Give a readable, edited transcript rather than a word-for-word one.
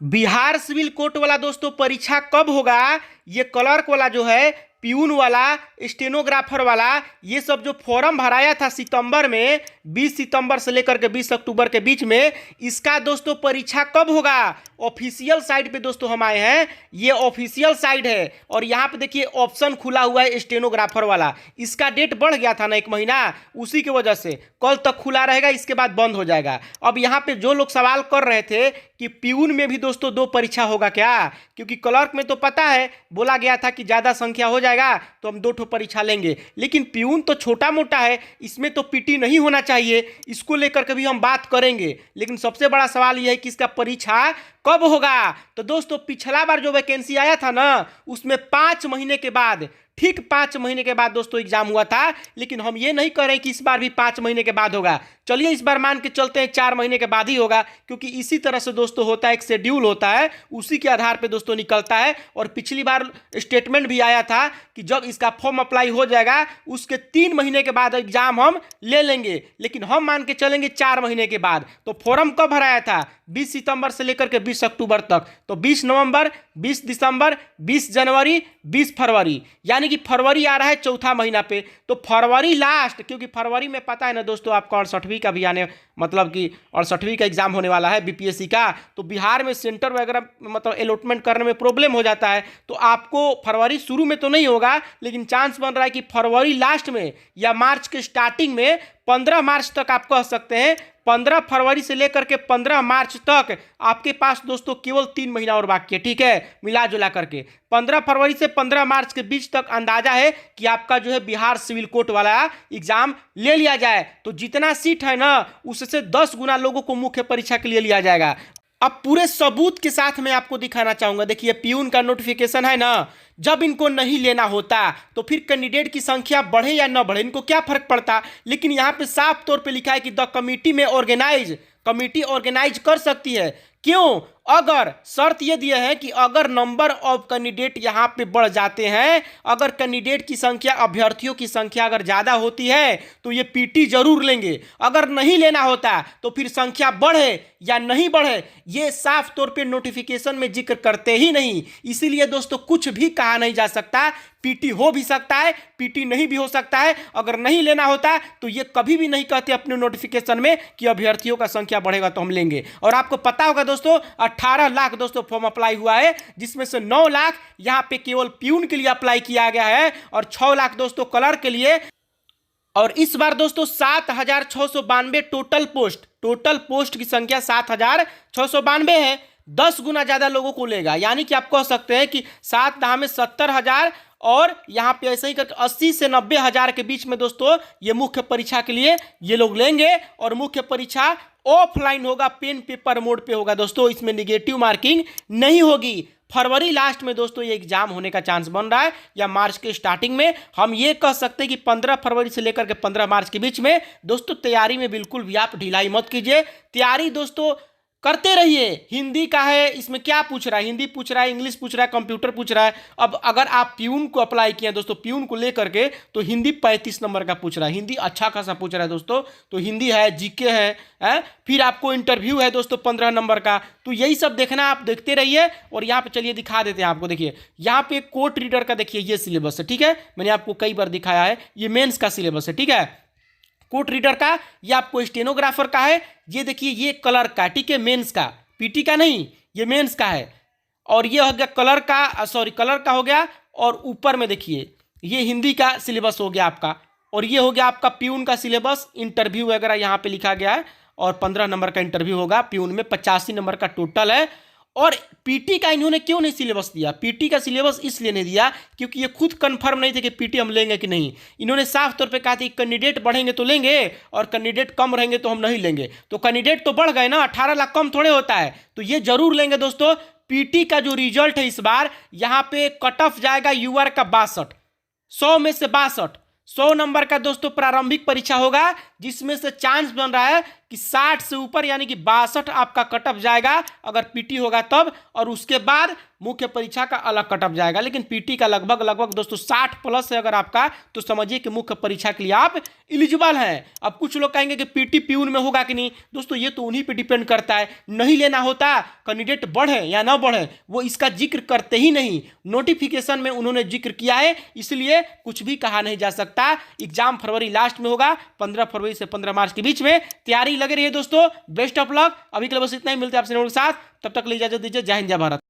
Bihar civil court वाला दोस्तों परीक्षा कब होगा? ये क्लर्क वाला जो है, प्यून वाला, स्टेनोग्राफर वाला, ये सब जो फॉर्म भराया था सितंबर में, 20 सितंबर से लेकर के 20 अक्टूबर के बीच में, इसका दोस्तों परीक्षा कब होगा? ऑफिशियल साइट पे दोस्तों हम आए हैं, ये ऑफिशियल साइट है और यहाँ पे देखिए ऑप्शन खुला हुआ है स्टेनोग्राफर वाला। इसका डेट बढ़ गया था ना 1 महीना, उसी की वजह से कल तक खुला रहेगा, इसके बाद बंद हो जाएगा। अब यहाँ पे जो लोग सवाल कर रहे थे कि प्यून में भी दोस्तों 2 परीक्षा होगा क्या, क्योंकि क्लर्क में तो पता है, बोला गया था कि ज़्यादा संख्या हो जाएगा तो हम 2 ठो परीक्षा लेंगे, लेकिन प्यून तो छोटा मोटा है, इसमें तो पीटी नहीं होना चाहिए, इसको लेकर के भी हम बात करेंगे। लेकिन सबसे बड़ा सवाल यह है कि इसका परीक्षा कब होगा? तो दोस्तों पिछला बार जो वैकेंसी आया था ना, उसमें 5 महीने के बाद, ठीक 5 महीने के बाद दोस्तों एग्जाम हुआ था। लेकिन हम ये नहीं कह रहे कि इस बार भी 5 महीने के बाद होगा, चलिए इस बार मान के चलते हैं 4 महीने के बाद ही होगा, क्योंकि इसी तरह से दोस्तों होता है, एक शेड्यूल होता है, उसी के आधार पे दोस्तों निकलता है। और पिछली बार स्टेटमेंट भी आया था कि जब इसका फॉर्म अप्लाई हो जाएगा उसके 3 महीने के बाद एग्जाम हम ले लेंगे, लेकिन हम मान के चलेंगे 4 महीने के बाद। तो फॉर्म कब भराया था? 20 सितंबर से लेकर के 20 अक्टूबर तक, तो 20 नवंबर, 20 दिसंबर, 20 जनवरी, 20 फरवरी, यानी कि फरवरी आ रहा है चौथा महीना पे। तो फरवरी लास्ट, क्योंकि फरवरी में पता है ना दोस्तों आपका 68वीं का भी आने, मतलब कि 68वीं का एग्जाम होने वाला है बीपीएससी का, तो बिहार में सेंटर वगैरह मतलब अलॉटमेंट करने में प्रॉब्लम हो जाता है। तो आपको फरवरी शुरू में तो नहीं होगा, लेकिन चांस बन रहा है कि फरवरी लास्ट में या मार्च के स्टार्टिंग में, 15 मार्च तक आप कह सकते हैं, 15 फरवरी से लेकर के 15 मार्च तक आपके पास दोस्तों केवल 3 महीना और बाकी है, ठीक है, मिला जुला करके 15 फरवरी से 15 मार्च के बीच तक अंदाजा है कि आपका जो है बिहार सिविल कोर्ट वाला एग्जाम ले लिया जाए। तो जितना सीट है ना, उससे 10 गुना लोगों को मुख्य परीक्षा के लिए लिया जाएगा। अब पूरे सबूत के साथ मैं आपको दिखाना चाहूंगा। देखिए प्यून का नोटिफिकेशन है ना, जब इनको नहीं लेना होता तो फिर कैंडिडेट की संख्या बढ़े या ना बढ़े, इनको क्या फर्क पड़ता? लेकिन यहाँ पे साफ तौर पे लिखा है कि द कमिटी में कमिटी ऑर्गेनाइज कर सकती है। क्यों? अगर शर्त ये दिया है कि अगर नंबर ऑफ कैंडिडेट यहाँ पे बढ़ जाते हैं, अगर कैंडिडेट की संख्या, अभ्यर्थियों की संख्या अगर ज़्यादा होती है तो ये पीटी जरूर लेंगे। अगर नहीं लेना होता तो फिर संख्या बढ़े या नहीं बढ़े, ये साफ तौर पे नोटिफिकेशन में जिक्र करते ही नहीं। इसीलिए दोस्तों कुछ भी कहा नहीं जा सकता, पीटी हो भी सकता है, पीटी नहीं भी हो सकता है। अगर नहीं लेना होता तो ये कभी भी नहीं कहते अपने नोटिफिकेशन में कि अभ्यर्थियों का संख्या बढ़ेगा तो हम लेंगे। और आपको पता होगा दोस्तों 18 लाख दोस्तों फॉर्म अप्लाई हुआ है, जिसमें से 9 लाख यहां पे केवल प्यून के लिए अप्लाई किया गया है और 6 लाख दोस्तों क्लर्क के लिए। और इस बार दोस्तों 7,692 टोटल पोस्ट की संख्या 7,692 है, 10 गुना ज्यादा लोगों को लेगा। यानी कि आप कह सकते हैं कि 7 दहा में 70,000 और यहाँ पे ऐसे ही करके 80 से 90 हजार के बीच में दोस्तों ये मुख्य परीक्षा के लिए ये लोग लेंगे। और मुख्य परीक्षा ऑफलाइन होगा, पेन पेपर मोड पे होगा दोस्तों, इसमें निगेटिव मार्किंग नहीं होगी। फरवरी लास्ट में दोस्तों ये एग्जाम होने का चांस बन रहा है, या मार्च के स्टार्टिंग में। हम ये कह सकते हैं कि 15 फरवरी से लेकर के 15 मार्च के बीच में। दोस्तों तैयारी में बिल्कुल भी आप ढिलाई मत कीजिए, तैयारी दोस्तों करते रहिए। हिंदी का है, इसमें क्या पूछ रहा है? हिंदी पूछ रहा है, इंग्लिश पूछ रहा है, कंप्यूटर पूछ रहा है। अब अगर आप प्यून को अप्लाई किए दोस्तों, प्यून को लेकर के, तो हिंदी 35 नंबर का पूछ रहा है, हिंदी अच्छा खासा पूछ रहा है दोस्तों। तो हिंदी है, जीके है, फिर आपको इंटरव्यू है दोस्तों 15 नंबर का। तो यही सब देखना, आप देखते रहिए। और यहाँ पे चलिए दिखा देते हैं आपको। देखिए यहाँ पे कोर्ट रीडर का देखिए ये सिलेबस है, ठीक है, मैंने आपको कई बार दिखाया है, ये मेंस का सिलेबस है, ठीक है। कोर्ट रीडर का, ये आपको स्टेनोग्राफर का है, ये देखिए ये क्लर्क का, ठीक है, मेंस का, पीटी का नहीं, ये मेंस का है। और ये हो गया क्लर्क का हो गया। और ऊपर में देखिए ये हिंदी का सिलेबस हो गया आपका, और ये हो गया आपका प्यून का सिलेबस, इंटरव्यू वगैरह यहाँ पे लिखा गया है। और 15 नंबर का इंटरव्यू होगा, प्यून में 85 नंबर का टोटल है। और पीटी का इन्होंने क्यों नहीं सिलेबस दिया? पीटी का सिलेबस इसलिए नहीं दिया क्योंकि ये खुद कंफर्म नहीं थे कि पीटी हम लेंगे कि नहीं। इन्होंने साफ तौर पे कहा था कि कैंडिडेट बढ़ेंगे तो लेंगे और कैंडिडेट कम रहेंगे तो हम नहीं लेंगे। तो कैंडिडेट तो बढ़ गए ना, 18 लाख कम थोड़े होता है, तो ये जरूर लेंगे दोस्तों। पीटी का जो रिजल्ट है इस बार, यहाँ पे कट ऑफ जाएगा यूआर का 62, 100 में से 62, 100 नंबर का दोस्तों प्रारंभिक परीक्षा होगा, जिसमें से चांस बन रहा है कि 60 से ऊपर यानी कि 62 आपका कट ऑफ जाएगा अगर पीटी होगा तब, और उसके बाद मुख्य परीक्षा का अलग कट ऑफ जाएगा। लेकिन पीटी का लगभग दोस्तों 60 प्लस है अगर आपका, तो समझिए कि मुख्य परीक्षा के लिए आप एलिजिबल हैं। अब कुछ लोग कहेंगे कि पीटी प्यून में होगा कि नहीं, दोस्तों ये तो उन्हीं पे डिपेंड करता है। नहीं लेना होता, कैंडिडेट बढ़े या ना बढ़े, वो इसका जिक्र करते ही नहीं। नोटिफिकेशन में उन्होंने जिक्र किया है, इसलिए कुछ भी कहा नहीं जा सकता। एग्जाम फरवरी लास्ट में होगा, 15 फरवरी से 15 मार्च के बीच में। तैयारी लगे रही है दोस्तों, बेस्ट ऑफ लक। अभी के लिए बस इतना ही, मिलते हैं आपसे के साथ, तब तक ले इजाजत दीजिए। जय हिंद जय भारत।